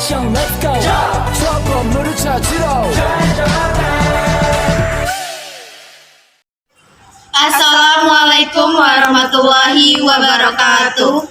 action let's go 저 건물을 찾으러 Assalamualaikum warahmatullahi wabarakatuh.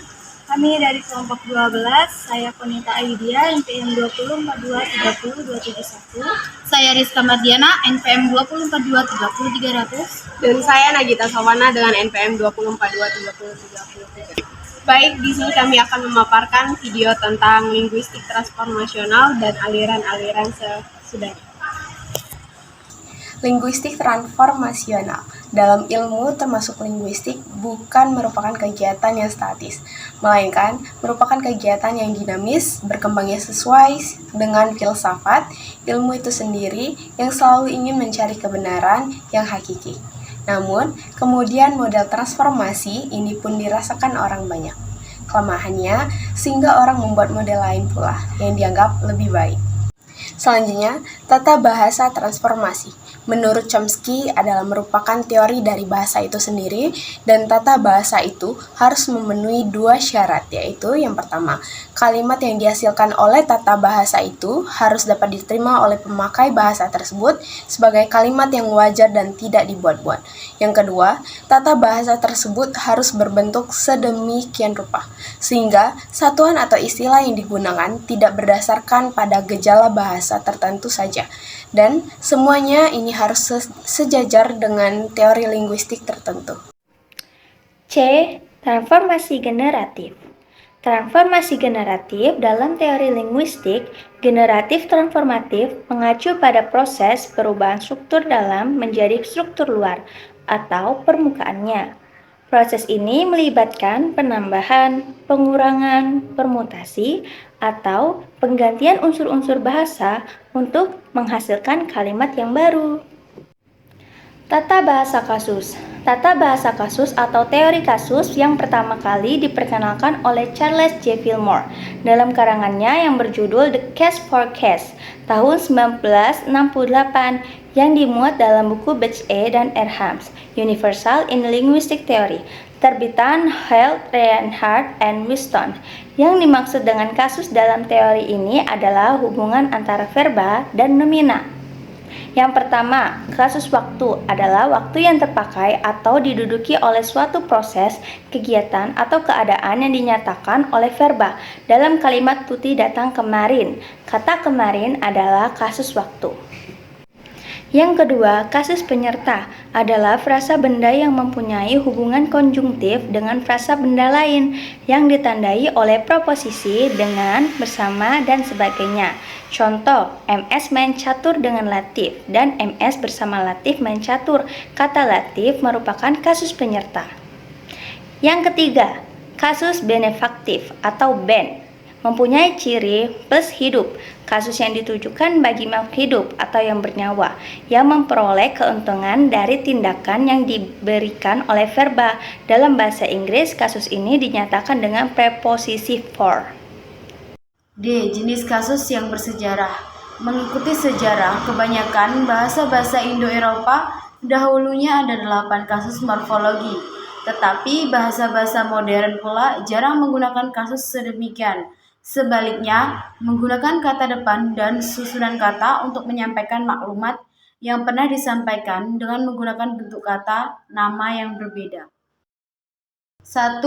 Kami dari kelompok 12, saya Konita Aidia, NPM 204230271. Saya Rizka Mardiana, NPM 204230300. Dan saya Nagita Sawana dengan NPM 204230333. Baik, di sini kami akan memaparkan video tentang linguistik transformasional dan aliran-aliran sesudahnya. Linguistik transformasional dalam ilmu termasuk linguistik bukan merupakan kegiatan yang statis, melainkan merupakan kegiatan yang dinamis, berkembangnya sesuai dengan filsafat ilmu itu sendiri yang selalu ingin mencari kebenaran yang hakiki. Namun, kemudian model transformasi ini pun dirasakan orang banyak. Kelemahannya, sehingga orang membuat model lain pula yang dianggap lebih baik. Selanjutnya, tata bahasa transformasi. Menurut Chomsky adalah merupakan teori dari bahasa itu sendiri dan tata bahasa itu harus memenuhi dua syarat, yaitu yang pertama, kalimat yang dihasilkan oleh tata bahasa itu harus dapat diterima oleh pemakai bahasa tersebut sebagai kalimat yang wajar dan tidak dibuat-buat. Yang kedua, tata bahasa tersebut harus berbentuk sedemikian rupa, sehingga satuan atau istilah yang digunakan tidak berdasarkan pada gejala bahasa tertentu saja, dan semuanya ini harus sejajar dengan teori linguistik tertentu. C. Transformasi generatif. Transformasi generatif dalam teori linguistik, generatif transformatif mengacu pada proses perubahan struktur dalam menjadi struktur luar atau permukaannya. Proses ini melibatkan penambahan, pengurangan, permutasi, atau penggantian unsur-unsur bahasa untuk menghasilkan kalimat yang baru. Tata bahasa kasus. Tata bahasa kasus atau teori kasus yang pertama kali diperkenalkan oleh Charles J. Fillmore dalam karangannya yang berjudul The Case for Case tahun 1968 yang dimuat dalam buku Batch A dan Erhams, Universal in Linguistic Theory, terbitan Held, Reinhardt, and Whiston. Yang dimaksud dengan kasus dalam teori ini adalah hubungan antara verba dan nomina. Yang pertama, kasus waktu adalah waktu yang terpakai atau diduduki oleh suatu proses, kegiatan, atau keadaan yang dinyatakan oleh verba. Dalam kalimat Tuti datang kemarin, kata kemarin adalah kasus waktu. Yang kedua, kasus penyerta adalah frasa benda yang mempunyai hubungan konjungtif dengan frasa benda lain yang ditandai oleh proposisi dengan, bersama, dan sebagainya. Contoh, MS main catur dengan Latif dan MS bersama Latif main catur. Kata Latif merupakan kasus penyerta. Yang ketiga, kasus benefaktif atau ben mempunyai ciri plus hidup, kasus yang ditujukan bagi makhluk hidup atau yang bernyawa, yang memperoleh keuntungan dari tindakan yang diberikan oleh verba. Dalam bahasa Inggris, kasus ini dinyatakan dengan preposisi for. D. Jenis kasus yang bersejarah. Mengikuti sejarah, kebanyakan bahasa-bahasa Indo-Eropa dahulunya ada 8 kasus morfologi, tetapi bahasa-bahasa modern pula jarang menggunakan kasus sedemikian. Sebaliknya, menggunakan kata depan dan susunan kata untuk menyampaikan maklumat yang pernah disampaikan dengan menggunakan bentuk kata nama yang berbeda. 1.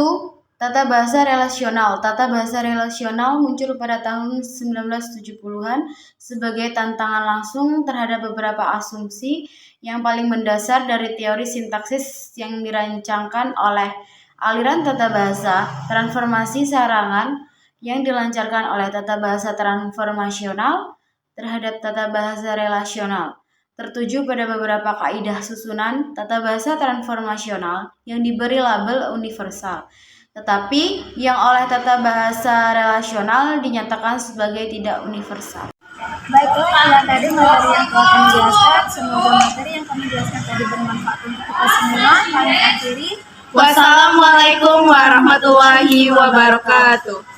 Tata bahasa relasional. Tata bahasa relasional muncul pada tahun 1970-an sebagai tantangan langsung terhadap beberapa asumsi yang paling mendasar dari teori sintaksis yang dirancangkan oleh aliran tata bahasa transformasi sarangan yang dilancarkan oleh tata bahasa transformasional terhadap tata bahasa relasional, tertuju pada beberapa kaidah susunan tata bahasa transformasional yang diberi label universal, tetapi yang oleh tata bahasa relasional dinyatakan sebagai tidak universal. Baiklah, tadi materi yang telah kami jelaskan. Semoga materi yang kami jelaskan tadi bermanfaat untuk kita semua. Kami akhiri. Wassalamualaikum warahmatullahi wabarakatuh.